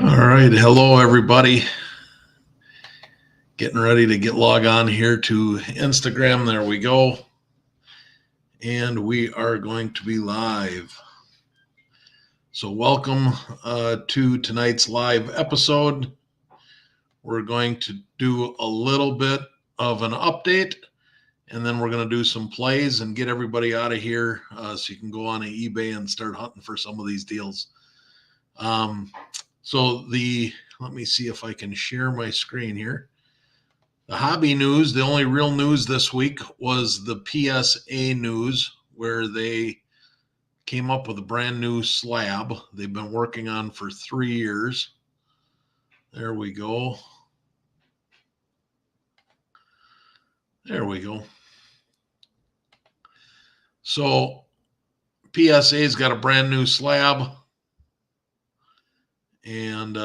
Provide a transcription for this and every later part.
All right. Hello, everybody. Getting ready to get log on here to Instagram. There we go. And we are going to be live. So, welcome to tonight's live episode. We're going to do a little bit of an update, and then we're going to do some plays and get everybody out of here so you can go on eBay and start hunting for some of these deals. Let me see if I can share my screen here. The hobby news, the only real news this week was the PSA news, where they came up with a brand new slab they've been working on for 3 years. There we go. There we go. So PSA's got a brand new slab, and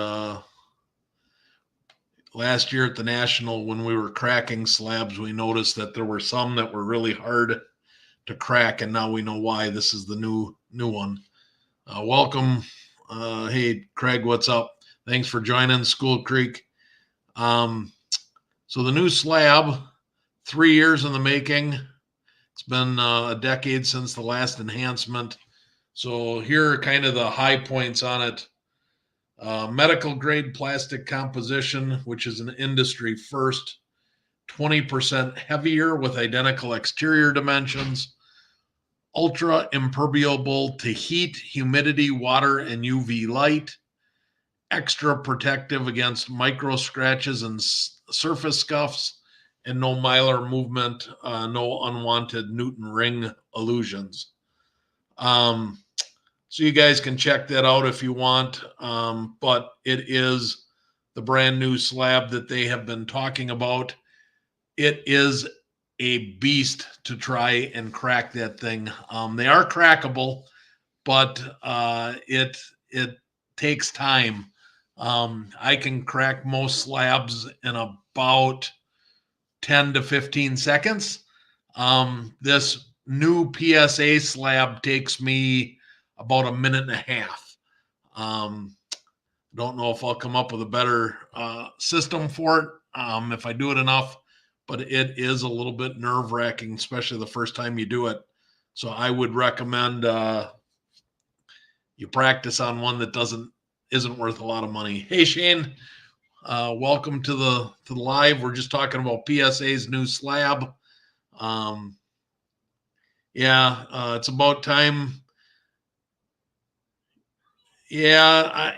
last year at the National, when we were cracking slabs, we noticed that there were some that were really hard to crack, and now we know why. This is the new one. Welcome. Hey, Craig, what's up? Thanks for joining School Creek. So the new slab, 3 years in the making. It's been a decade since the last enhancement. So here are kind of the high points on it. Medical grade plastic composition, which is an industry first, 20% heavier with identical exterior dimensions, ultra impermeable to heat, humidity, water, and UV light, extra protective against micro scratches and surface scuffs, and no mylar movement, no unwanted Newton ring illusions. So you guys can check that out if you want, but it is the brand new slab that they have been talking about. It is a beast to try and crack that thing. They are crackable, but it takes time. I can crack most slabs in about 10 to 15 seconds. This new PSA slab takes me about a minute and a half. Don't know if I'll come up with a better system for it if I do it enough, but it is a little bit nerve-wracking, especially the first time you do it. So I would recommend you practice on one that isn't worth a lot of money. Hey, Shane, welcome to the live. We're just talking about PSA's new slab. It's about time. Yeah,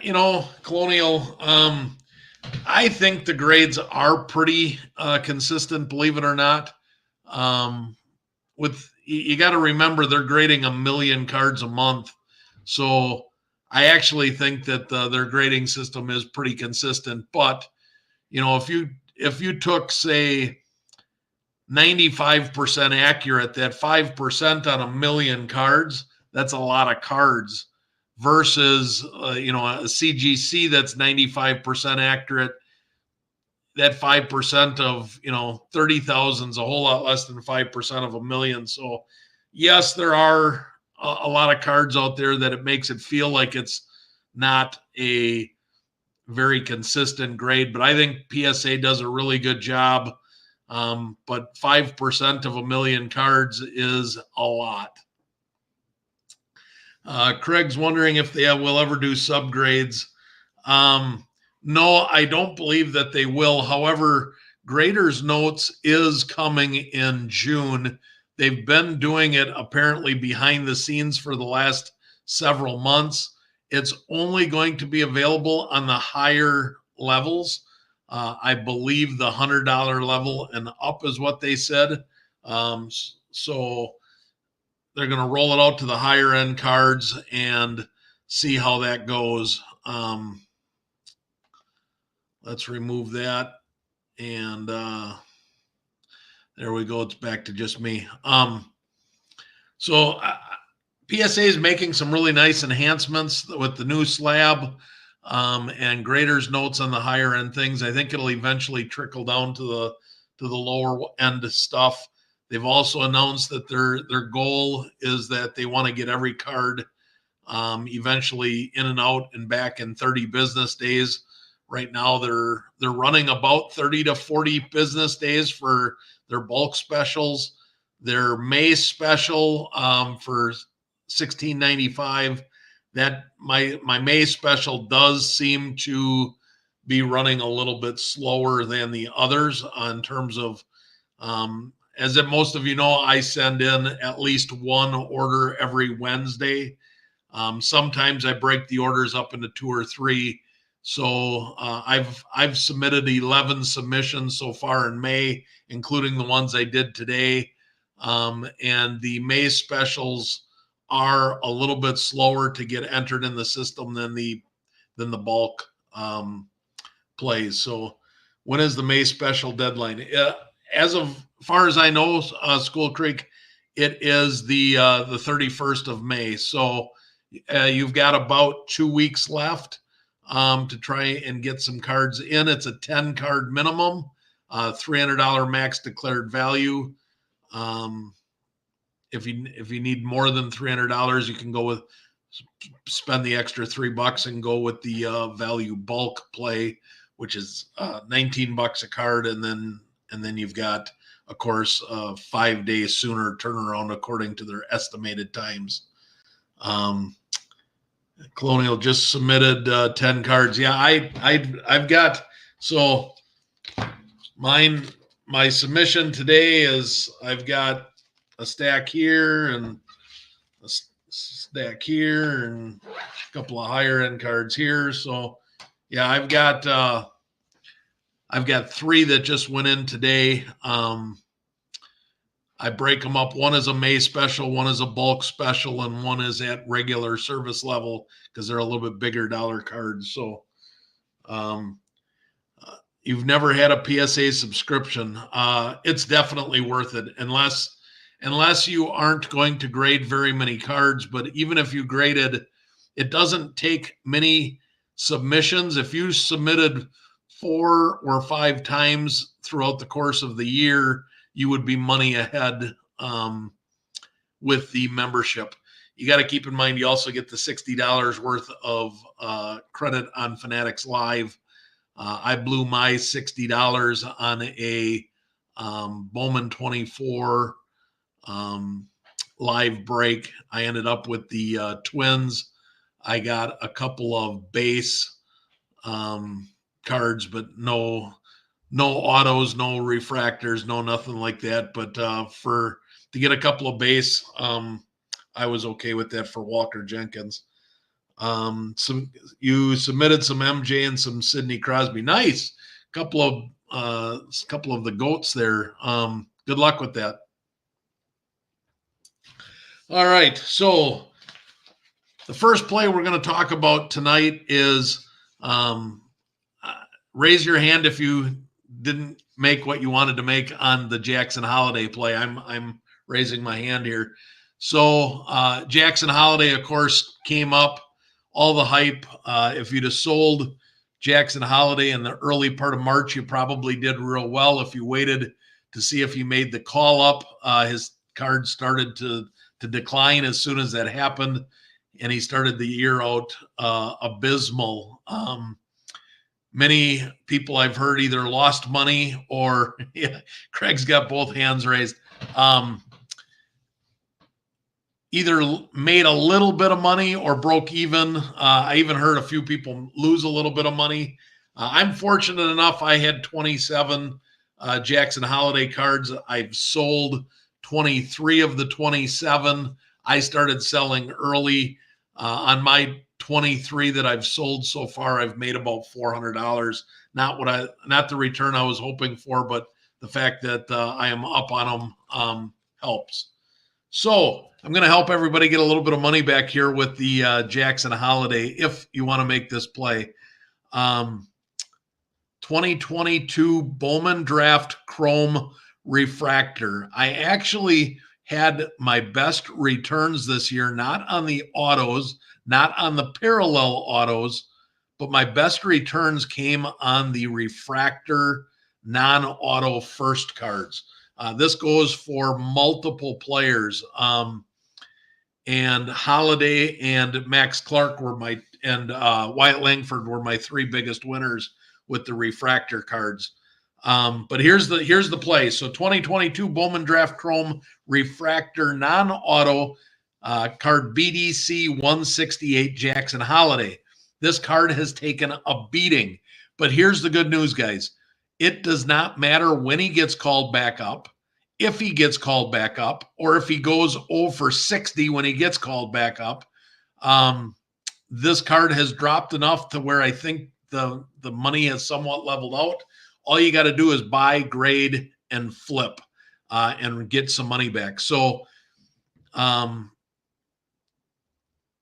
Colonial, I think the grades are pretty consistent, believe it or not. You got to remember they're grading 1 million cards a month. So I actually think that their grading system is pretty consistent. But, if you took, say, 95% accurate, that 5% on 1 million cards, that's a lot of cards. Versus, a CGC that's 95% accurate, that 5% of, 30,000 is a whole lot less than 5% of 1 million. So, yes, there are a lot of cards out there that it makes it feel like it's not a very consistent grade, but I think PSA does a really good job. But 5% of 1 million cards is a lot. Craig's wondering if they will ever do subgrades. No, I don't believe that they will. However, Graders Notes is coming in June. They've been doing it apparently behind the scenes for the last several months. It's only going to be available on the higher levels. I believe the $100 level and up is what they said. So they're going to roll it out to the higher end cards and see how that goes. Let's remove that. And there we go. It's back to just me. So PSA is making some really nice enhancements with the new slab and Graders Notes on the higher end things. I think it'll eventually trickle down to the lower end stuff. They've also announced that their goal is that they want to get every card eventually in and out and back in 30 business days. Right now, they're running about 30 to 40 business days for their bulk specials. Their May special for $16.95. That my May special does seem to be running a little bit slower than the others in terms of, as most of you know, I send in at least one order every Wednesday. Sometimes I break the orders up into 2 or 3. So I've submitted 11 submissions so far in May, including the ones I did today. And the May specials are a little bit slower to get entered in the system than the bulk plays. So when is the May special deadline? As of far as I know, School Creek, it is the 31st of May. So you've got about 2 weeks left to try and get some cards in. It's a 10 card minimum, $300 max declared value. If you need more than $300, you can spend the extra $3 and go with the value bulk play, which is $19 a card, and then you've got, of course, 5 days sooner turnaround according to their estimated times. Colonial just submitted 10 cards. Yeah, I've got, so my submission today is I've got a stack here and a stack here and a couple of higher end cards here. So yeah, I've got 3 that just went in today. I break them up. One is a May special, one is a bulk special, and one is at regular service level because they're a little bit bigger dollar cards. So you've never had a PSA subscription. It's definitely worth it unless you aren't going to grade very many cards. But even if you graded, it doesn't take many submissions. If you submitted 4 or 5 times throughout the course of the year, you would be money ahead with the membership. You got to keep in mind, you also get the $60 worth of credit on Fanatics Live. I blew my $60 on a Bowman 24 live break. I ended up with the Twins. I got a couple of base cards, but no autos, no refractors, no nothing like that. But to get a couple of base, I was okay with that for Walker Jenkins. You submitted some MJ and some Sidney Crosby. Nice. Couple of the goats there. Good luck with that. All right. So the first play we're going to talk about tonight is raise your hand if you didn't make what you wanted to make on the Jackson Holiday play. I'm raising my hand here. So Jackson Holiday, of course, came up, all the hype. If you'd have sold Jackson Holiday in the early part of March, you probably did real well. If you waited to see if he made the call up, his card started to decline as soon as that happened, and he started the year out abysmal. Many people I've heard either lost money or Craig's got both hands raised. Either made a little bit of money or broke even. I even heard a few people lose a little bit of money. I'm fortunate enough. I had 27 Jackson Holiday cards. I've sold 23 of the 27. I started selling early. On my 23 that I've sold so far, I've made about $400. Not the return I was hoping for, but the fact that I am up on them helps. So I'm going to help everybody get a little bit of money back here with the Jackson Holiday if you want to make this play. 2022 Bowman Draft Chrome Refractor. I actually had my best returns this year, not on the autos, not on the parallel autos, but my best returns came on the refractor non-auto first cards. This goes for multiple players. and Holiday and Max Clark and Wyatt Langford were my three biggest winners with the refractor cards. But here's the play. So 2022 Bowman Draft Chrome refractor non-auto card BDC 168 Jackson Holiday. This card has taken a beating. But here's the good news, guys. It does not matter when he gets called back up, if he gets called back up, or if he goes 0 for 60 when he gets called back up. This card has dropped enough to where I think the money has somewhat leveled out. All you got to do is buy, grade, and flip and get some money back. So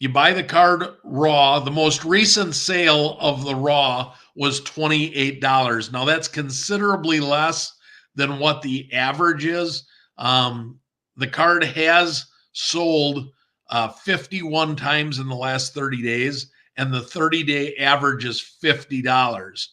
you buy the card raw. The most recent sale of the raw was $28. Now, that's considerably less than what the average is. The card has sold 51 times in the last 30 days, and the 30-day average is $50.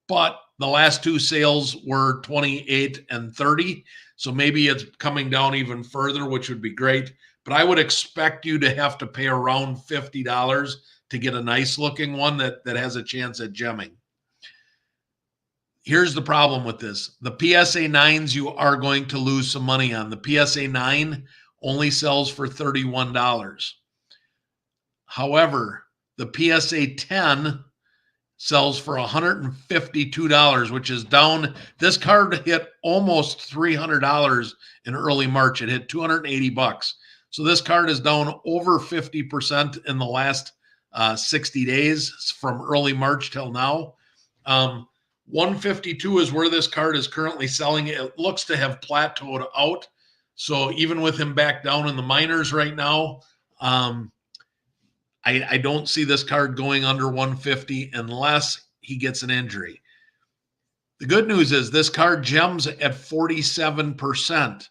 But the last two sales were 28 and 30. So maybe it's coming down even further, which would be great. But I would expect you to have to pay around $50 to get a nice looking one that has a chance at gemming. Here's the problem with this. The PSA 9s you are going to lose some money on. The PSA 9 only sells for $31. However, the PSA 10 sells for $152, which is down. This card hit almost $300 in early March. It hit $280. So this card is down over 50% in the last 60 days from early March till now. 152 is where this card is currently selling. It looks to have plateaued out. So even with him back down in the minors right now, I don't see this card going under 150 unless he gets an injury. The good news is this card gems at 47%.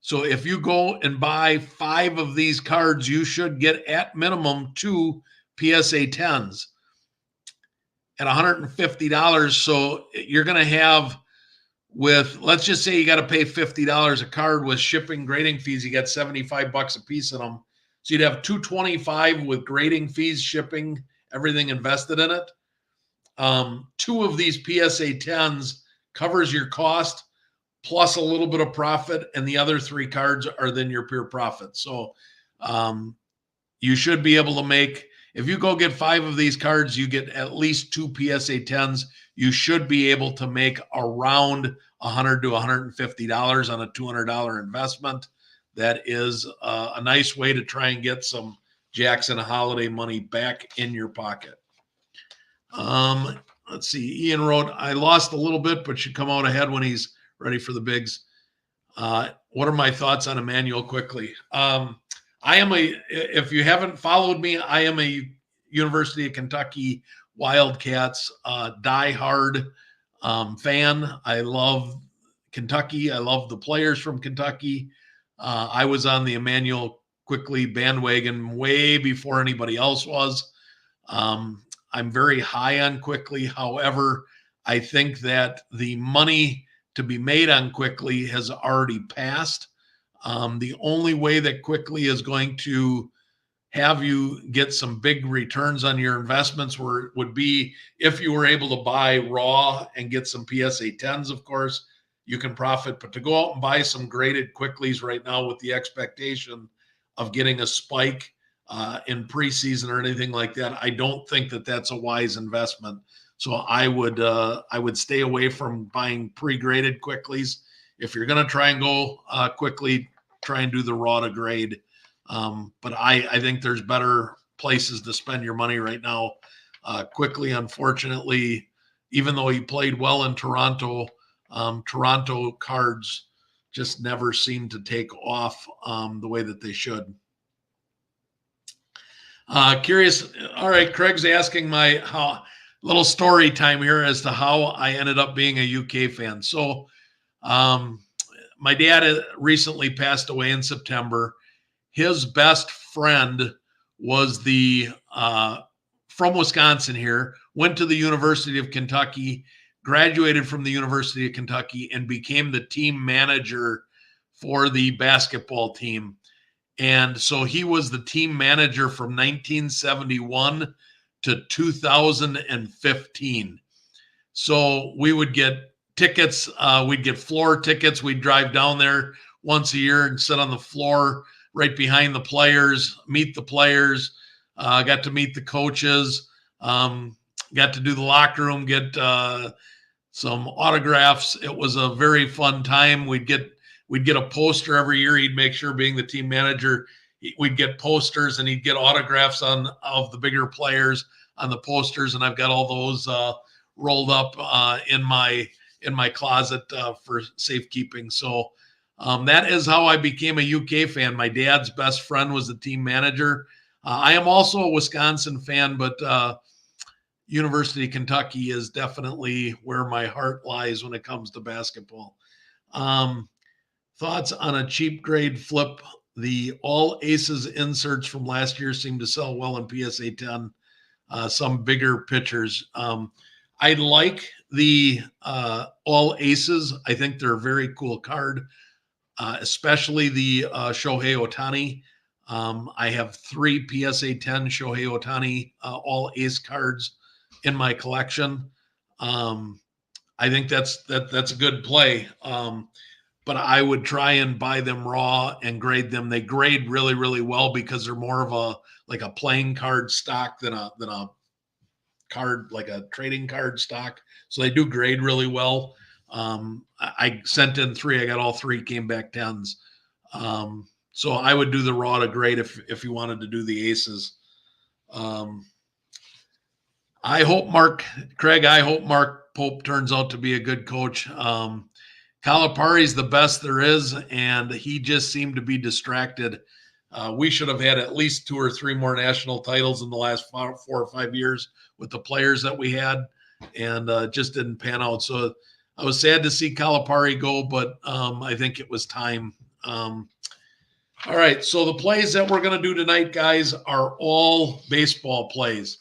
So if you go and buy 5 of these cards, you should get at minimum 2 PSA 10s at $150. So you're going to have, with, let's just say you got to pay $50 a card with shipping, grading fees, you got $75 a piece of them. So you'd have $225 with grading fees, shipping, everything invested in it. 2 of these PSA 10s covers your cost plus a little bit of profit, and the other 3 cards are then your pure profit. So you should be able to make, if you go get 5 of these cards, you get at least 2 PSA 10s. You should be able to make around $100 to $150 on a $200 investment. That is a nice way to try and get some Jackson Holiday money back in your pocket. Let's see. Ian wrote, I lost a little bit, but should come out ahead when he's ready for the bigs. What are my thoughts on Emmanuel Quickley? If you haven't followed me, I am a University of Kentucky Wildcats diehard fan. I love Kentucky. I love the players from Kentucky. I was on the Emmanuel Quickley bandwagon way before anybody else was. I'm very high on Quickley. However, I think that the money to be made on Quickley has already passed. The only way that Quickley is going to have you get some big returns on your investments would be if you were able to buy raw and get some PSA 10s, of course, you can profit. But to go out and buy some graded Quickleys right now with the expectation of getting a spike in preseason or anything like that, I don't think that that's a wise investment. So I would stay away from buying pre-graded Quickleys. If you're going to try and go quickly, try and do the raw to grade. But I think there's better places to spend your money right now. Quickley, unfortunately, even though he played well in Toronto, Toronto cards just never seem to take off the way that they should. Curious. All right, Craig's asking my little story time here as to how I ended up being a UK fan. So my dad recently passed away in September. His best friend was from Wisconsin here, went to the University of Kentucky, graduated from the University of Kentucky, and became the team manager for the basketball team. And so he was the team manager from 1971 to 2015. So we would get tickets. We'd get floor tickets. We'd drive down there once a year and sit on the floor right behind the players, meet the players, got to meet the coaches, got to do the locker room, get some autographs. It was a very fun time. We'd get a poster every year. He'd make sure, being the team manager, we'd get posters, and he'd get autographs of the bigger players on the posters. And I've got all those rolled up in my closet for safekeeping. So that is how I became a UK fan. My dad's best friend was the team manager. I am also a Wisconsin fan, but University of Kentucky is definitely where my heart lies when it comes to basketball. Thoughts on a cheap grade flip? The All Aces inserts from last year seem to sell well in PSA 10. Some bigger pictures. I like the All Aces. I think they're a very cool card, especially the Shohei Ohtani. I have 3 PSA 10 Shohei Ohtani All Ace cards in my collection. I think that's a good play. But I would try and buy them raw and grade them. They grade really, really well because they're more of a playing card stock than a card, like a trading card stock. So they do grade really well. I sent in 3. I got all 3, came back 10s. So I would do the raw to grade if you wanted to do the aces. I hope Mark Pope turns out to be a good coach. Calipari's the best there is, and he just seemed to be distracted. We should have had at least 2 or 3 more national titles in the last 4 or 5 years with the players that we had, and just didn't pan out. So I was sad to see Calipari go, but I think it was time. All right, so the plays that we're going to do tonight, guys, are all baseball plays.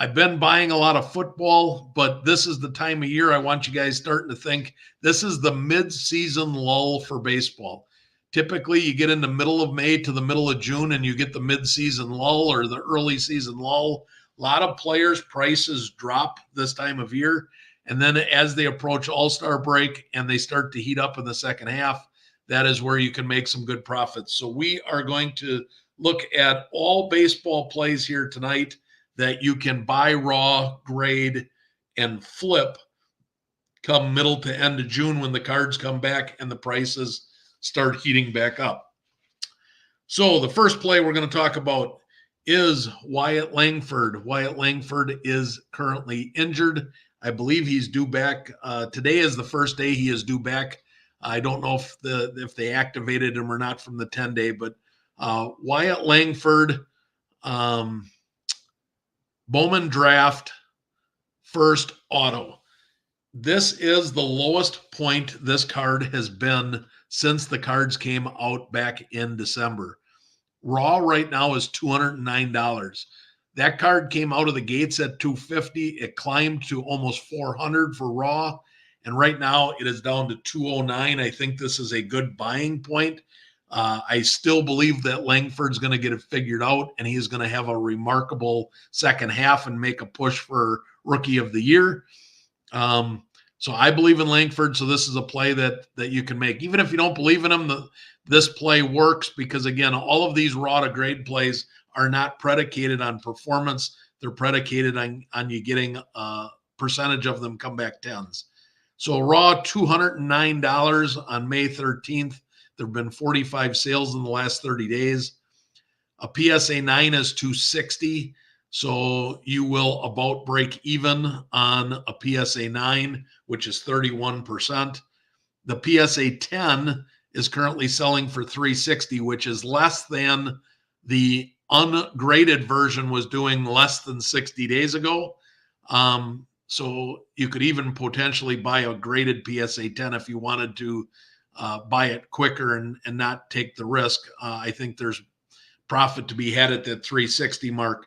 I've been buying a lot of football, but this is the time of year I want you guys starting to think this is the mid-season lull for baseball. Typically, you get in the middle of May to the middle of June, and you get the mid-season lull or the early season lull. A lot of players' prices drop this time of year, and then as they approach All-Star break and they start to heat up in the second half, that is where you can make some good profits. So we are going to look at all baseball plays here tonight that you can buy raw, grade, and flip come middle to end of June when the cards come back and the prices start heating back up. So the first play we're going to talk about is Wyatt Langford. Wyatt Langford is currently injured. I believe he's due back. Today is the first day he is due back. I don't know if they activated him or not from the 10-day, but Wyatt Langford, Bowman draft, first auto. This is the lowest point this card has been since the cards came out back in December. Raw right now is $209. That card came out of the gates at $250. It climbed to almost $400 for raw, and right now it is down to $209. I think this is a good buying point. I still believe that Langford's going to get it figured out, and he's going to have a remarkable second half and make a push for Rookie of the Year. So I believe in Langford. So this is a play that you can make. Even if you don't believe in him, this play works because, again, all of these raw to grade plays are not predicated on performance. They're predicated on you getting a percentage of them come back 10s. So raw $209 on May 13th. There have been 45 sales in the last 30 days. A PSA 9 is $260. So you will about break even on a PSA 9, which is 31%. The PSA 10 is currently selling for $360, which is less than the ungraded version was doing less than 60 days ago. So you could even potentially buy a graded PSA 10 if you wanted to buy it quicker and not take the risk. I think there's profit to be had at the 360 mark.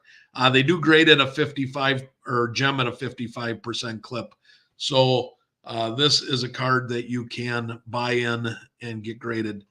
They do grade at a 55 or gem at a 55% clip. So this is a card that you can buy in and get graded.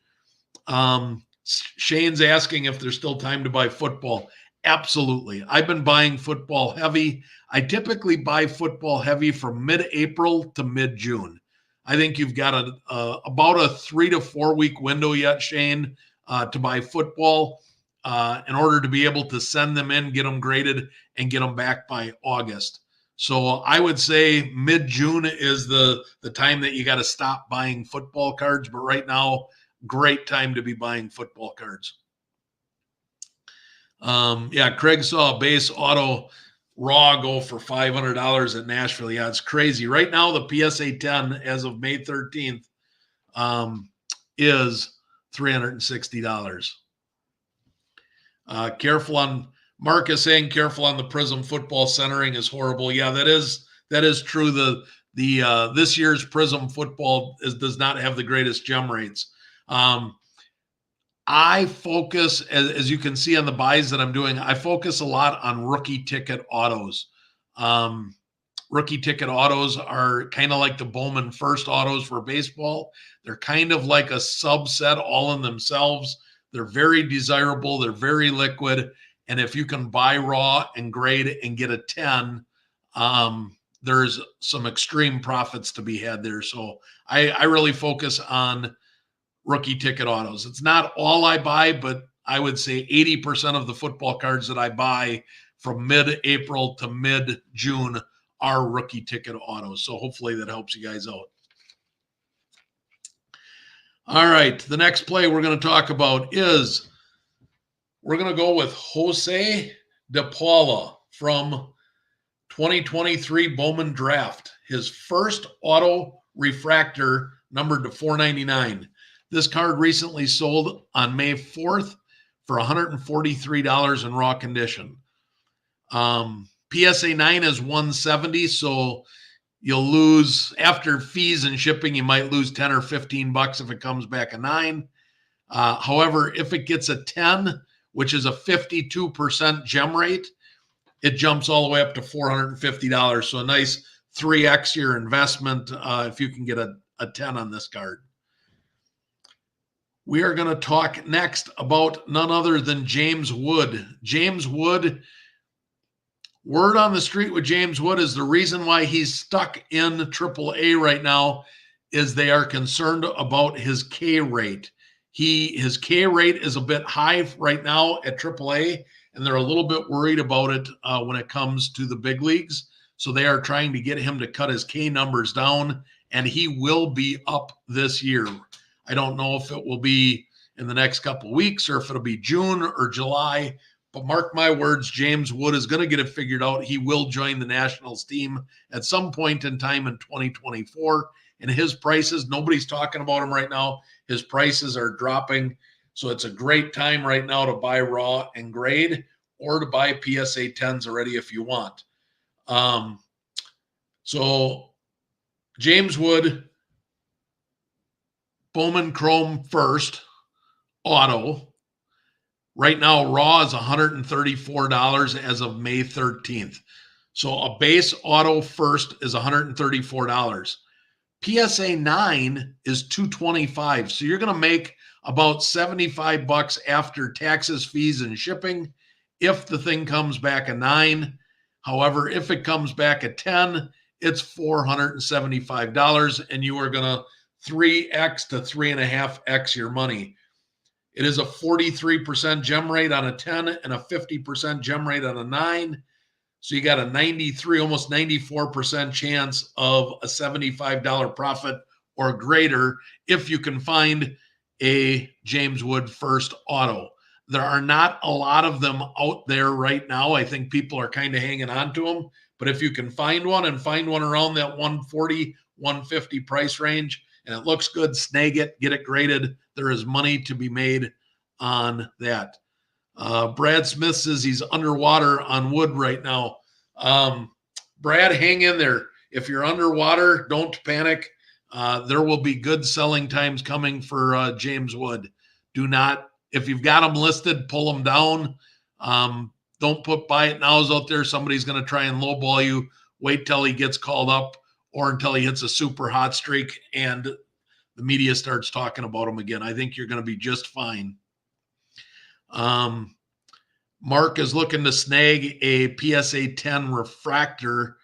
Shane's asking if there's still time to buy football. Absolutely. I've been buying football heavy. I typically buy football heavy from mid-April to mid-June. I think you've got about a 3 to 4 week window yet, Shane, to buy football in order to be able to send them in, get them graded, and get them back by August. So I would say mid-June is the time that you got to stop buying football cards. But right now, great time to be buying football cards. Yeah, Craig saw a base auto raw go for $500 at Nashville. Yeah, it's crazy. Right now, the PSA 10 as of May 13th is $360. Careful on Marcus saying careful on the Prism football centering is horrible. Yeah, that is true. The this year's Prism football does not have the greatest gem rates. I focus, as you can see on the buys that I'm doing, I focus a lot on rookie ticket autos. Rookie ticket autos are kind of like the Bowman first autos for baseball. They're kind of like a subset all in themselves. They're very desirable. They're very liquid. And if you can buy raw and grade and get a 10, there's some extreme profits to be had there. So I really focus on rookie ticket autos. It's not all I buy, but I would say 80% of the football cards that I buy from mid-April to mid-June are rookie ticket autos. So hopefully that helps you guys out. All right, the next play we're going to talk about is we're going to go with Jose De Paula from 2023 Bowman Draft. His first auto refractor numbered to 499. This card recently sold on May 4th for $143 in raw condition. PSA 9 is 170, so you'll lose after fees and shipping. You might lose 10 or 15 bucks if it comes back a 9. However, if it gets a 10, which is a 52% gem rate, it jumps all the way up to $450. So a nice 3x your investment if you can get a 10 on this card. We are going to talk next about none other than James Wood. James Wood, word on the street with James Wood is the reason why he's stuck in AAA right now is they are concerned about his K rate. His K rate is a bit high right now at AAA, and they're a little bit worried about it when it comes to the big leagues. So they are trying to get him to cut his K numbers down, and he will be up this year. I don't know if it will be in the next couple of weeks or if it'll be June or July, but mark my words, James Wood is going to get it figured out. He will join the Nationals team at some point in time in 2024. And his prices, nobody's talking about him right now. His prices are dropping. So it's a great time right now to buy raw and grade or to buy PSA 10s already if you want. So James Wood, Bowman Chrome first, auto. Right now, raw is $134 as of May 13th. So a base auto first is $134. PSA 9 is $225. So you're going to make about 75 bucks after taxes, fees, and shipping if the thing comes back a 9. However, if it comes back a 10, it's $475, and you are going to 3x to 3.5x your money. It is a 43% gem rate on a 10 and a 50% gem rate on a 9. So you got a 93, almost 94% chance of a $75 profit or greater if you can find a James Wood first auto. There are not a lot of them out there right now. I think people are kind of hanging on to them. But if you can find one and find one around that 140, 150 price range, and it looks good, snag it, get it graded. There is money to be made on that. Brad Smith says he's underwater on Wood right now. Brad, hang in there. If you're underwater, don't panic. There will be good selling times coming for James Wood. Do not, if you've got them listed, pull them down. Don't put buy it nows out there. Somebody's going to try and lowball you. Wait till he gets called up or until he hits a super hot streak and the media starts talking about him again. I think you're going to be just fine. Mark is looking to snag a PSA 10 refractor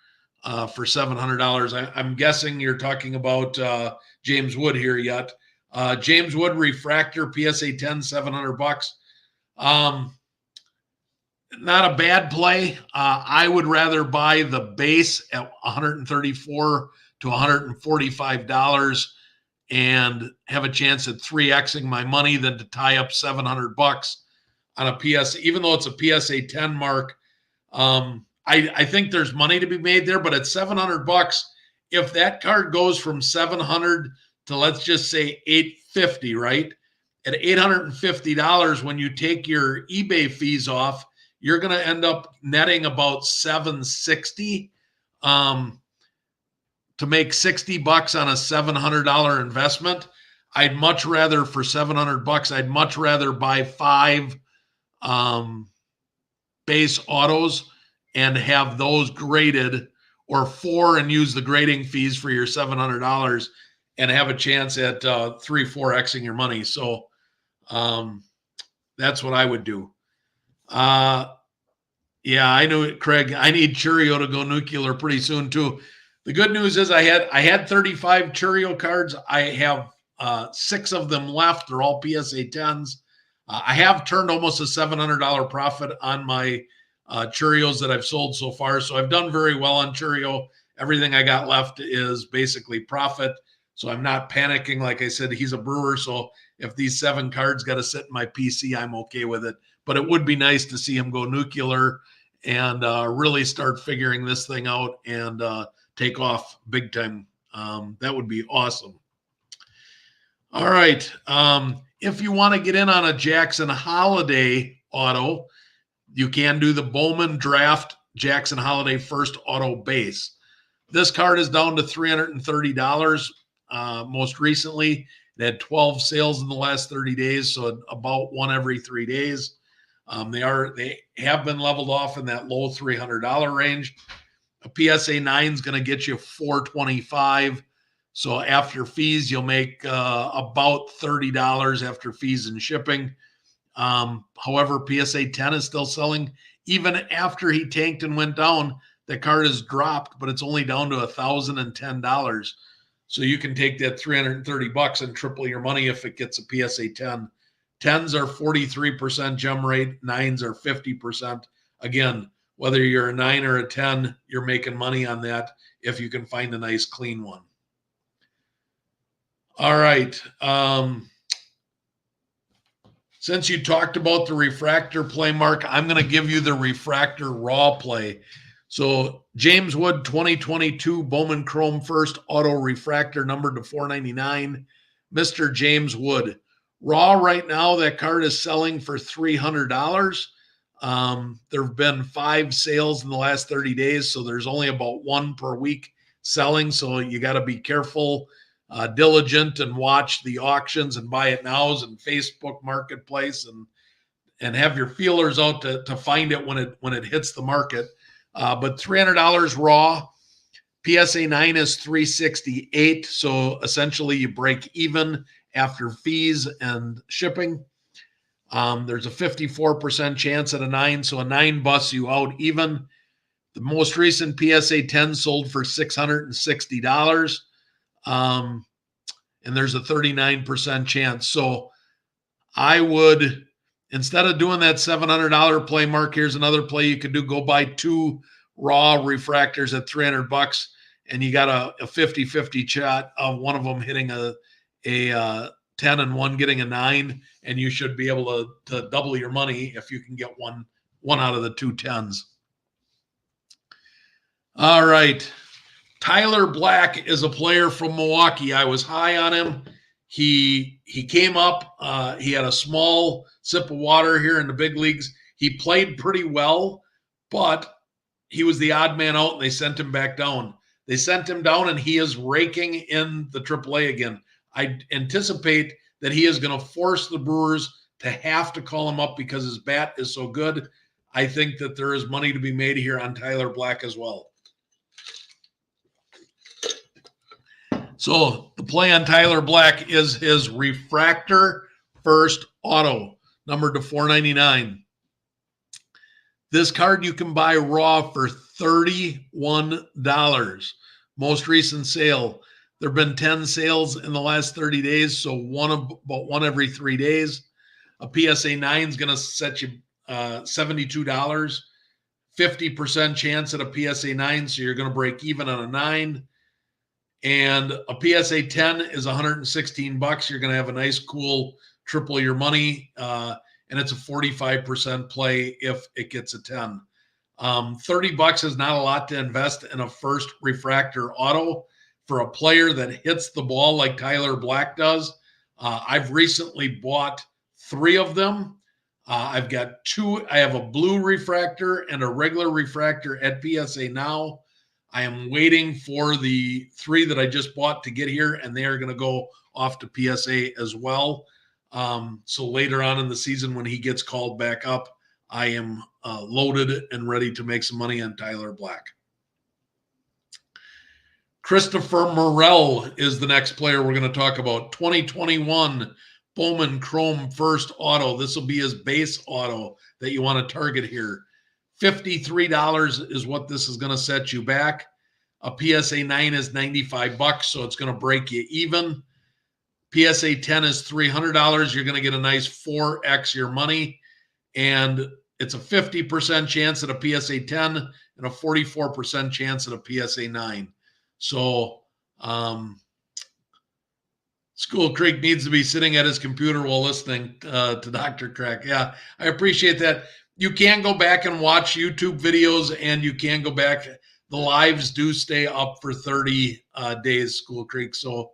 for $700. I'm guessing you're talking about James Wood here yet. James Wood refractor PSA 10, $700. Not a bad play. I would rather buy the base at $134 to $145 and have a chance at 3xing my money than to tie up $700 on a PS. Even though it's a PSA 10 mark, I think there's money to be made there. But at $700, if that card goes from 700 to, let's just say, 850, right? At $850, when you take your eBay fees off, you're going to end up netting about $760 to make $60 on a $700 investment. I'd much rather, for $700, I'd much rather buy 5 base autos and have those graded, or 4 and use the grading fees for your $700 and have a chance at 3-4xing your money. So that's what I would do. Yeah, I know it, Craig. I need Churio to go nuclear pretty soon too. The good news is I had 35 Churio cards. I have 6 of them left. They're all PSA 10s. I have turned almost a $700 profit on my Churios that I've sold so far. So I've done very well on Churio. Everything I got left is basically profit. So I'm not panicking. Like I said, he's a brewer. So if these 7 cards got to sit in my PC, I'm okay with it. But it would be nice to see him go nuclear and really start figuring this thing out and take off big time. That would be awesome. All right. If you want to get in on a Jackson Holiday auto, you can do the Bowman Draft Jackson Holiday First Auto Base. This card is down to $330 most recently. It had 12 sales in the last 30 days, so about one every 3 days. They have been leveled off in that low $300 range. A PSA 9 is going to get you $425. So after fees, you'll make about $30 after fees and shipping. However, PSA 10 is still selling. Even after he tanked and went down, the card has dropped, but it's only down to $1,010. So you can take that $330 and triple your money if it gets a PSA 10. 10s are 43% gem rate. 9s are 50%. Again, whether you're a 9 or a 10, you're making money on that if you can find a nice clean one. All right. Since you talked about the refractor play, Mark, I'm going to give you the refractor raw play. So James Wood 2022 Bowman Chrome First Auto Refractor numbered to $499. Mr. James Wood. Raw right now, that card is selling for $300. There have been 5 sales in the last 30 days, so there's only about 1 per week selling. So you got to be careful, diligent, and watch the auctions and buy it nows and Facebook Marketplace and have your feelers out to find it when it hits the market. But $300 raw. PSA 9 is $368. So essentially you break even after fees and shipping. There's a 54% chance at a 9. So a 9 busts you out even. The most recent PSA 10 sold for $660. And there's a 39% chance. So I would, instead of doing that $700 play, Mark, here's another play you could do. Go buy 2 raw refractors at $300, and you got a 50-50 shot of one of them hitting a 10 and one getting a 9, and you should be able to double your money if you can get one out of the 2 10s. All right. Tyler Black is a player from Milwaukee. I was high on him. He came up. He had a small sip of water here in the big leagues. He played pretty well, but he was the odd man out, and they sent him back down. They sent him down, and he is raking in the AAA again. I anticipate that he is going to force the Brewers to have to call him up because his bat is so good. I think that there is money to be made here on Tyler Black as well. So the play on Tyler Black is his refractor first auto. numbered to $4.99. This card you can buy raw for $31. Most recent sale. There have been 10 sales in the last 30 days, so about one every 3 days. A PSA 9 is going to set you $72. 50% chance at a PSA 9, so you're going to break even on a 9. And a PSA 10 is $116. You're going to have a nice, cool triple your money. And it's a 45% play if it gets a 10. $30 is not a lot to invest in a first refractor auto for a player that hits the ball like Tyler Black does. I've recently bought 3 of them. I've got 2. I have a blue refractor and a regular refractor at PSA now. I am waiting for the 3 that I just bought to get here, and they are going to go off to PSA as well. So later on in the season, when he gets called back up, I am loaded and ready to make some money on Tyler Black. Christopher Morel is the next player we're going to talk about. 2021 Bowman Chrome First Auto. This will be his base auto that you want to target here. $53 is what this is going to set you back. A PSA 9 is $95, so it's going to break you even. PSA 10 is $300. You're going to get a nice 4x your money. And it's a 50% chance at a PSA 10 and a 44% chance at a PSA 9. So School Creek needs to be sitting at his computer while listening to Dr. Crack. Yeah, I appreciate that. You can go back and watch YouTube videos, and you can go back. The lives do stay up for 30 days, School Creek. So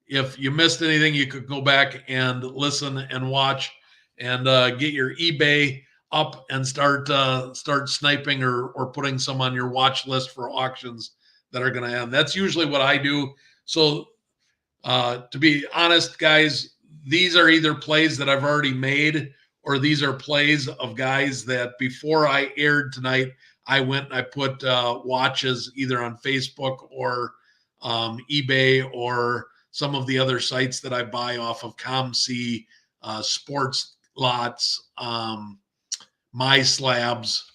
if you missed anything, you could go back and listen and watch and get your eBay up and start sniping or putting some on your watch list for auctions that are going to end. That's usually what I do. So to be honest, guys, these are either plays that I've already made, or these are plays of guys that before I aired tonight, I went and I put watches either on Facebook or eBay or some of the other sites that I buy off of ComC, Sports Lots, My Slabs.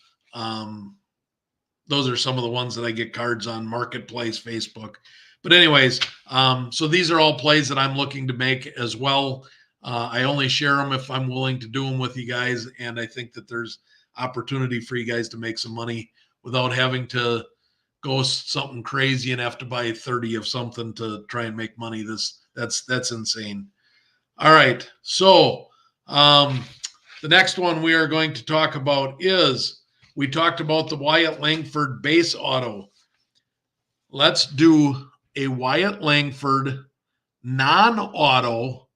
Those are some of the ones that I get cards on, Marketplace, Facebook. But anyways, so these are all plays that I'm looking to make as well. I only share them if I'm willing to do them with you guys, and I think that there's opportunity for you guys to make some money without having to go something crazy and have to buy 30 of something to try and make money. That's insane. All right, so the next one we are going to talk about is, we talked about the Wyatt Langford base auto. Let's do a Wyatt Langford non-auto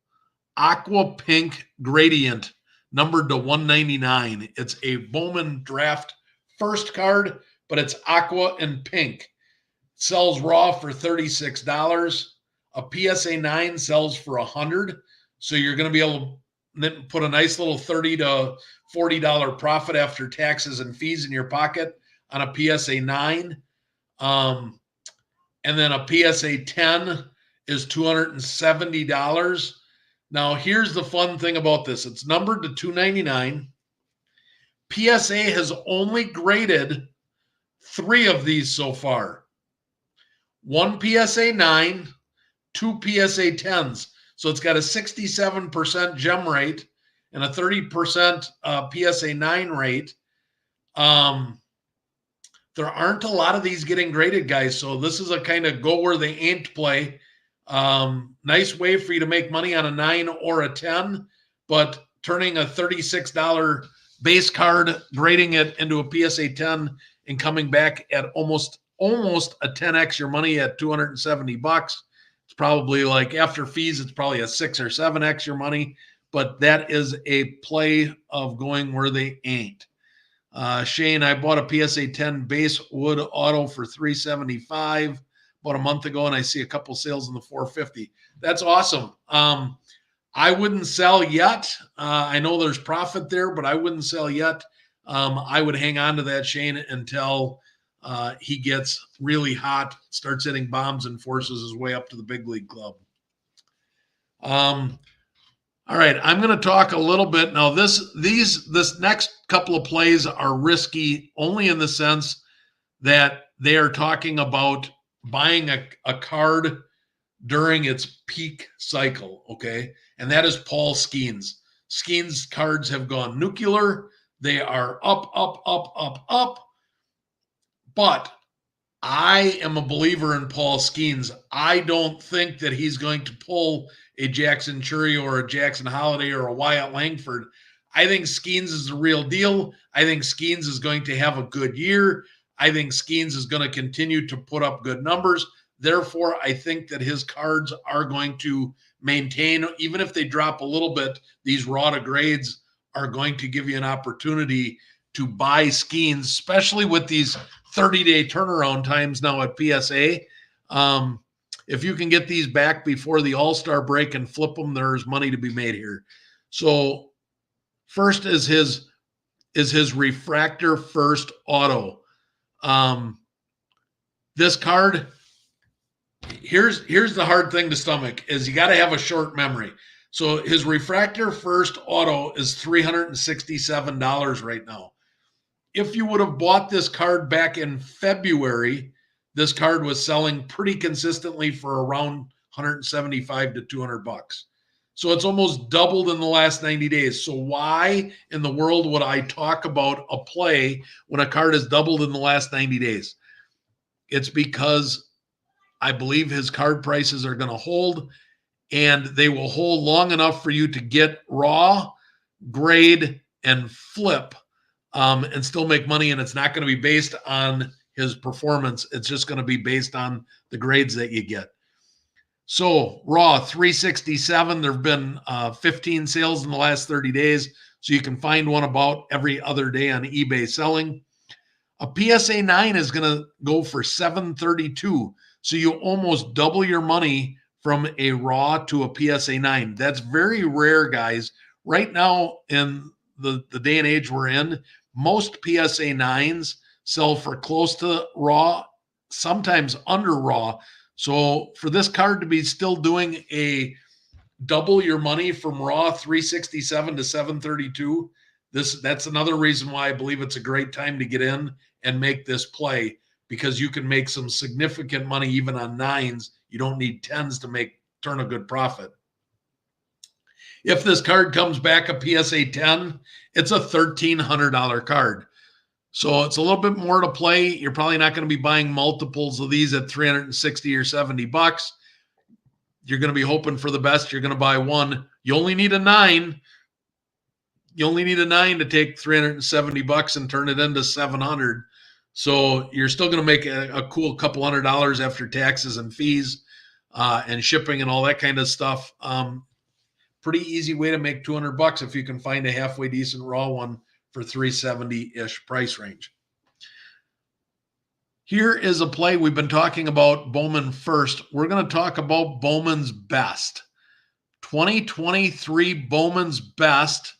aqua pink gradient numbered to 199. It's a Bowman draft first card, but it's aqua and pink. It sells raw for $36. A PSA 9 sells for $100. So you're going to be able to put a nice little $30 to $40 profit after taxes and fees in your pocket on a PSA 9. And then a PSA 10 is $270. Now, here's the fun thing about this. It's numbered to 299. PSA has only graded 3 of these so far. 1 PSA 9, 2 PSA 10s. So it's got a 67% gem rate and a 30% PSA 9 rate. There aren't a lot of these getting graded, guys. So this is a kind of go where they ain't play. Nice way for you to make money on a 9 or a 10, but turning a $36 base card, grading it into a PSA 10 and coming back at almost a 10x your money at $270. It's probably like, after fees, it's probably a 6 or 7x your money, but that is a play of going where they ain't. Shane, I bought a PSA 10 base wood auto for $375 about a month ago, and I see a couple sales in the $450. That's awesome. I wouldn't sell yet. I know there's profit there, but I wouldn't sell yet. I would hang on to that, Shane, until he gets really hot, starts hitting bombs, and forces his way up to the big league club. All right, I'm going to talk a little bit now. This next couple of plays are risky only in the sense that they are talking about buying a card during its peak cycle, okay? And that is Paul Skeens. Skeens cards have gone nuclear. They are up, up, up, up, up. But I am a believer in Paul Skeens. I don't think that he's going to pull a Jackson Churio or a Jackson Holiday or a Wyatt Langford. I think Skeens is the real deal. I think Skeens is going to have a good year. I think Skeens is going to continue to put up good numbers. Therefore, I think that his cards are going to maintain, even if they drop a little bit, these raw to grades are going to give you an opportunity to buy Skeens, especially with these 30-day turnaround times now at PSA. If you can get these back before the All-Star break and flip them, there's money to be made here. So first is his Refractor First Auto. This card, here's the hard thing to stomach, is you got to have a short memory. So his Refractor First Auto is $367 right now. If you would have bought this card back in February, this card was selling pretty consistently for around 175 to 200 bucks. So it's almost doubled in the last 90 days. So why in the world would I talk about a play when a card has doubled in the last 90 days? It's because I believe his card prices are going to hold, and they will hold long enough for you to get raw, grade, and flip, and still make money. And it's not going to be based on his performance. It's just going to be based on the grades that you get. So raw 367. There have been 15 sales in the last 30 days. So you can find one about every other day on eBay selling. A PSA 9 is going to go for $732. So you almost double your money from a raw to a PSA 9. That's very rare, guys. Right now in the day and age we're in, most PSA 9s sell for close to raw, sometimes under raw. So for this card to be still doing a double your money from raw 367 to 732, that's another reason why I believe it's a great time to get in and make this play, because you can make some significant money even on 9s. You don't need 10s to turn a good profit. If this card comes back a PSA 10, it's a $1,300 card. So it's a little bit more to play. You're probably not going to be buying multiples of these at 360 or 70 bucks. You're going to be hoping for the best. You're going to buy one. You only need a 9. You only need a 9 to take 370 bucks and turn it into 700. So you're still going to make a cool couple $100 after taxes and fees and shipping and all that kind of stuff. Pretty easy way to make 200 bucks if you can find a halfway decent raw one for 370-ish price range. Here is a play. We've been talking about Bowman First. We're going to talk about Bowman's Best. 2023 Bowman's Best,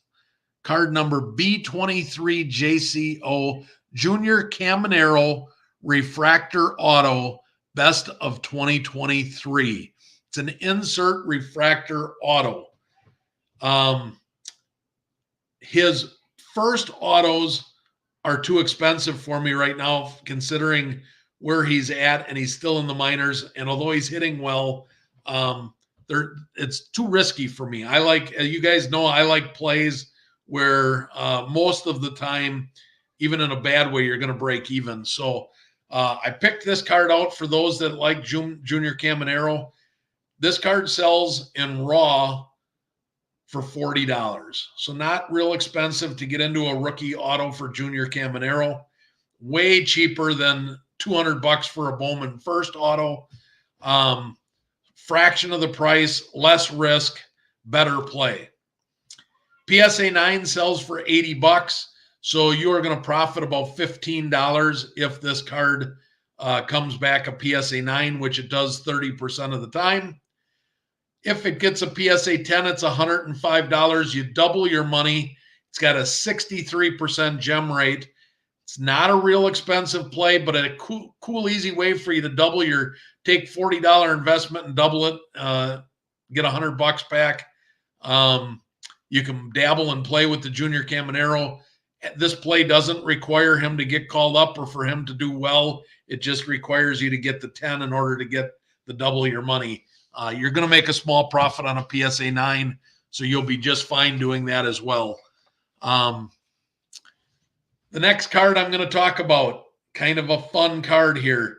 card number B23JCO, Junior Caminero Refractor Auto, Best of 2023. It's an insert refractor auto. His first autos are too expensive for me right now, considering where he's at, and he's still in the minors. And although he's hitting well, it's too risky for me. I like, you guys know, I like plays where most of the time, even in a bad way, you're going to break even. So I picked this card out for those that like Junior Caminero. This card sells in raw for $40. So not real expensive to get into a rookie auto for Junior Caminero. Way cheaper than 200 bucks for a Bowman First auto. Fraction of the price, less risk, better play. PSA 9 sells for 80 bucks. So you are going to profit about $15 if this card comes back a PSA 9, which it does 30% of the time. If it gets a PSA 10, it's $105. You double your money. It's got a 63% gem rate. It's not a real expensive play, but a cool, easy way for you to take $40 investment and double it, get $100 back. You can dabble and play with the Junior Caminero. This play doesn't require him to get called up or for him to do well. It just requires you to get the 10 in order to get the double your money. You're going to make a small profit on a PSA 9, so you'll be just fine doing that as well. The next card I'm going to talk about, kind of a fun card here.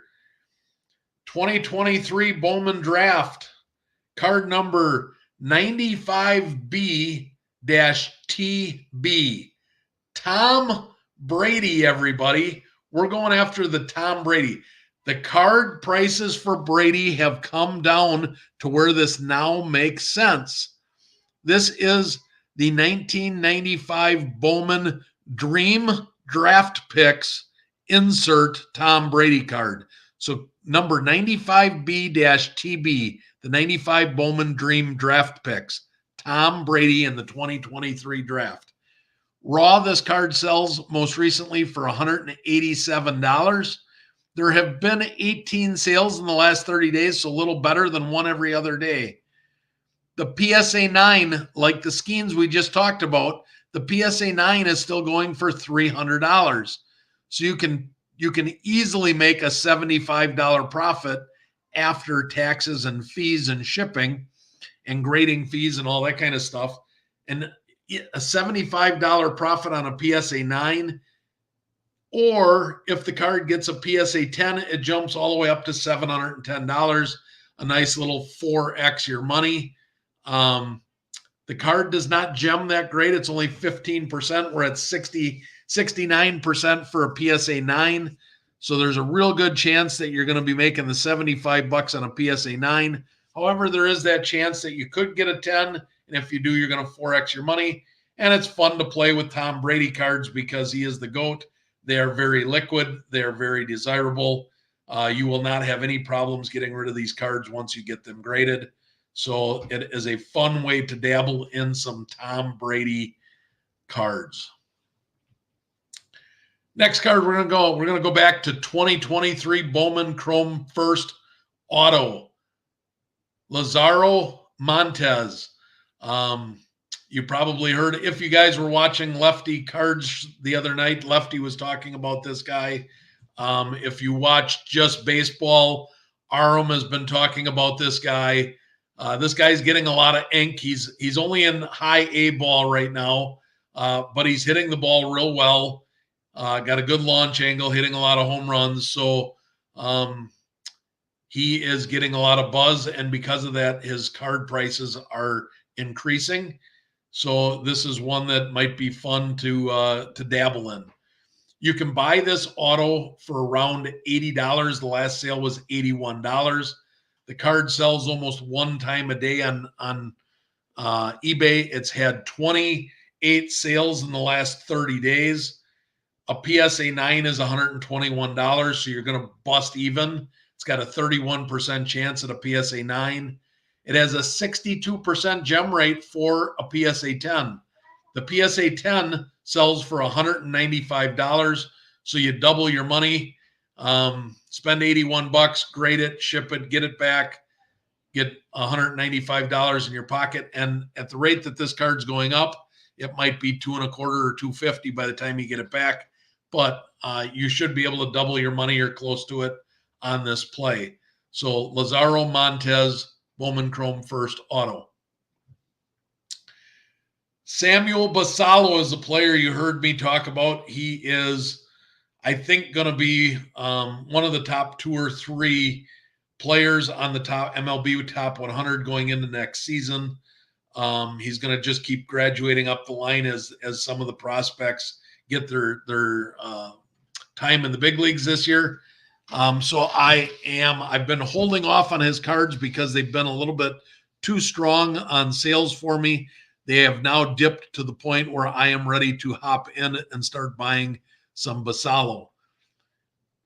2023 Bowman Draft, card number 95B-TB. Tom Brady, everybody. We're going after the Tom Brady. The card prices for Brady have come down to where this now makes sense. This is the 1995 Bowman Dream Draft Picks insert Tom Brady card. So number 95B-TB, the 95 Bowman Dream Draft Picks, Tom Brady in the 2023 draft. Raw, this card sells most recently for $187. There have been 18 sales in the last 30 days, so a little better than one every other day. The PSA 9, like the Skeens we just talked about, the PSA 9 is still going for $300. So you can easily make a $75 profit after taxes and fees and shipping and grading fees and all that kind of stuff. And a $75 profit on a PSA 9, or if the card gets a PSA 10, it jumps all the way up to $710, a nice little 4x your money. The card does not gem that great. It's only 15%. We're at 69% for a PSA 9. So there's a real good chance that you're going to be making the $75 on a PSA 9. However, there is that chance that you could get a 10. And if you do, you're going to 4x your money. And it's fun to play with Tom Brady cards because he is the GOAT. They are very liquid. They are very desirable. You will not have any problems getting rid of these cards once you get them graded. So it is a fun way to dabble in some Tom Brady cards. Next card we're going to go back to 2023 Bowman Chrome First Auto. Lazaro Montez. You probably heard, if you guys were watching Lefty Cards the other night, Lefty was talking about this guy. If you watch Just Baseball, Aram has been talking about this guy. This guy's getting a lot of ink. He's only in high A ball right now, but he's hitting the ball real well. Got a good launch angle, hitting a lot of home runs. So he is getting a lot of buzz, and because of that, his card prices are increasing. So this is one that might be fun to dabble in. You can buy this auto for around $80. The last sale was $81. The card sells almost one time a day on eBay. It's had 28 sales in the last 30 days. A PSA 9 is $121, so you're going to bust even. It's got a 31% chance at a PSA 9. It has a 62% gem rate for a PSA 10. The PSA 10 sells for $195, so you double your money. Spend $81, grade it, ship it, get it back, get $195 in your pocket. And at the rate that this card's going up, it might be $225 or $250 by the time you get it back. But you should be able to double your money or close to it on this play. So Lazaro Montez, Bowman Chrome First Auto. Samuel Basallo is a player you heard me talk about. He is, I think, going to be one of the top 2 or 3 players on the top MLB top 100 going into next season. He's going to just keep graduating up the line as some of the prospects get their time in the big leagues this year. So I've been holding off on his cards because they've been a little bit too strong on sales for me. They have now dipped to the point where I am ready to hop in and start buying some Basallo.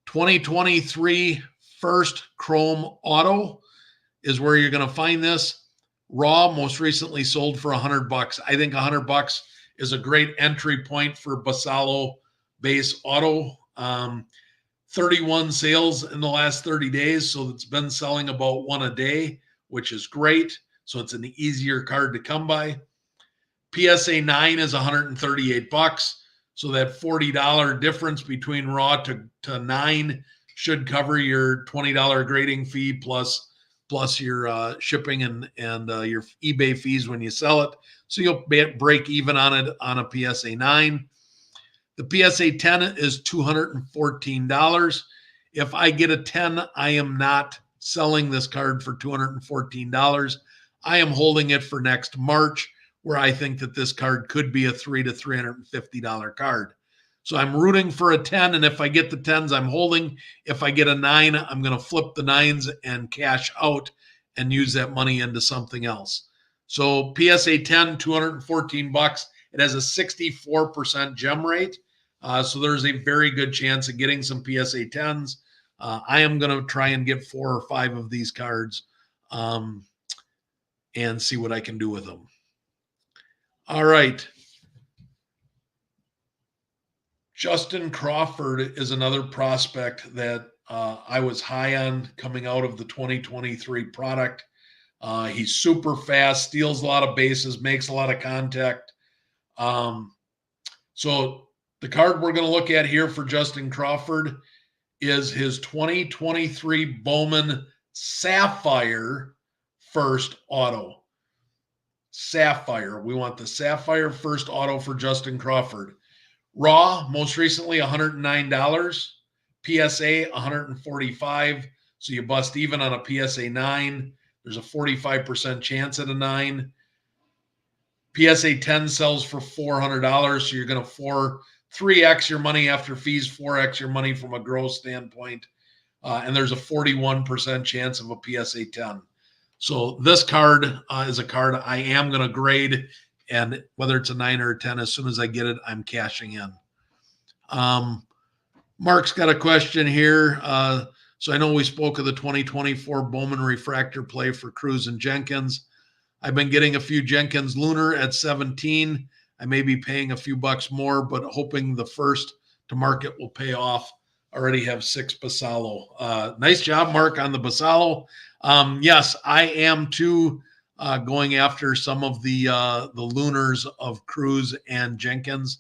2023 First Chrome Auto is where you're going to find this. Raw most recently sold for $100. I think $100 is a great entry point for Basallo base auto. 31 sales in the last 30 days, so it's been selling about one a day, which is great. so it's an easier card to come by. PSA 9 is $138. So that $40 difference between raw to 9 should cover your $20 grading fee plus your shipping and your eBay fees when you sell it. So you'll break even on it on a PSA 9. The PSA 10 is $214. If I get a 10, I am not selling this card for $214. I am holding it for next March, where I think that this card could be a $300 to $350 card. So I'm rooting for a 10, and if I get the 10s, I'm holding. If I get a 9, I'm going to flip the 9s and cash out and use that money into something else. So PSA 10, $214. It has a 64% gem rate. So there's a very good chance of getting some PSA 10s. I am going to try and get 4 or 5 of these cards and see what I can do with them. All right. Justin Crawford is another prospect that I was high on coming out of the 2023 product. He's super fast, steals a lot of bases, makes a lot of contact. So the card we're going to look at here for Justin Crawford is his 2023 Bowman Sapphire First Auto. Sapphire. We want the Sapphire First Auto for Justin Crawford. Raw, most recently $109. PSA, $145. So you bust even on a PSA 9. There's a 45% chance at a 9. PSA 10 sells for $400. So you're going to 3x your money after fees, 4x your money from a gross standpoint. And there's a 41% chance of a PSA 10. So this card is a card I am going to grade, and whether it's a 9 or a 10, as soon as I get it, I'm cashing in. Mark's got a question here. So I know we spoke of the 2024 Bowman Refractor play for Cruz and Jenkins. I've been getting a few Jenkins Lunar at 17. I may be paying a few bucks more, but hoping the first to market will pay off. Already have 6 Basallo. Nice job, Mark, on the Basallo. Yes, I am too going after some of the Lunars of Cruz and Jenkins.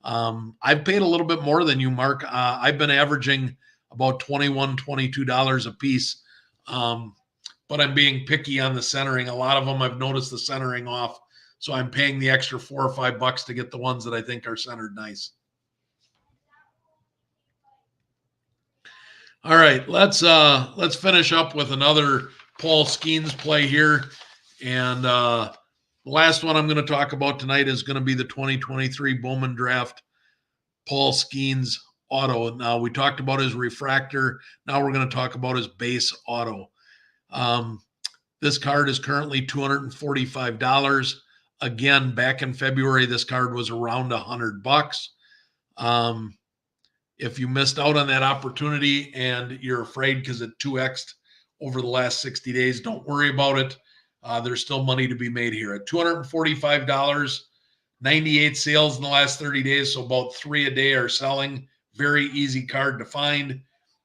I've paid a little bit more than you, Mark. I've been averaging about $21, $22 a piece. But I'm being picky on the centering. A lot of them I've noticed the centering off. So I'm paying the extra $4 or $5 to get the ones that I think are centered nice. All right, let's finish up with another Paul Skeens play here. And the last one I'm going to talk about tonight is going to be the 2023 Bowman Draft Paul Skeens Auto. Now, we talked about his refractor. Now we're going to talk about his base auto. This card is currently $245. Again, back in February, this card was around $100. If you missed out on that opportunity and you're afraid because it 2x'd over the last 60 days, don't worry about it. There's still money to be made here. At $245, 98 sales in the last 30 days, so about 3 a day are selling. Very easy card to find.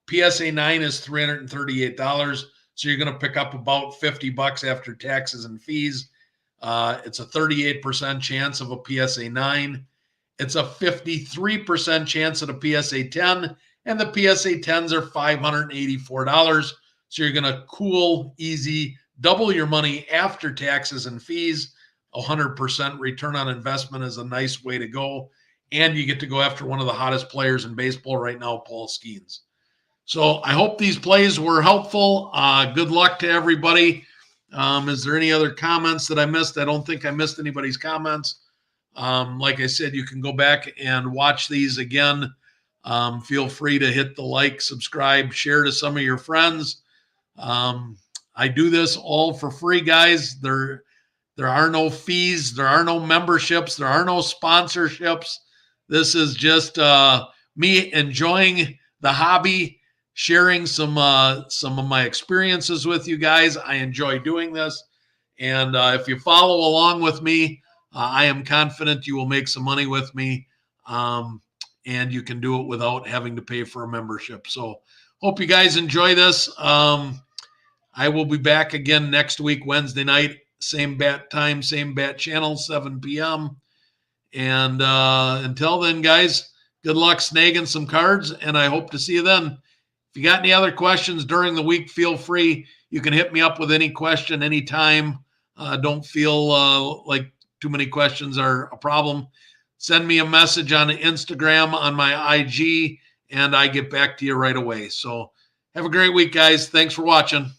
PSA 9 is $338, so you're going to pick up about $50 after taxes and fees. It's a 38% chance of a PSA 9. It's a 53% chance at a PSA 10, and the PSA 10s are $584. So you're going to cool, easy, double your money after taxes and fees. 100% return on investment is a nice way to go. And you get to go after one of the hottest players in baseball right now, Paul Skeens. So I hope these plays were helpful. Good luck to everybody. Is there any other comments that I missed? I don't think I missed anybody's comments. Like I said, you can go back and watch these again. Feel free to hit the like, subscribe, share to some of your friends. I do this all for free, guys. There are no fees. There are no memberships. There are no sponsorships. This is just me enjoying the hobby, sharing some of my experiences with you guys. I enjoy doing this. And if you follow along with me, I am confident you will make some money with me, and you can do it without having to pay for a membership. So hope you guys enjoy this. I will be back again next week, Wednesday night, Same bat time, same bat channel, 7 p.m. And until then, guys, good luck snagging some cards, and I hope to see you then. If you got any other questions during the week, feel free. You can hit me up with any question anytime. Don't feel like too many questions are a problem. Send me a message on Instagram on my IG, and I get back to you right away. So have a great week, guys. Thanks for watching.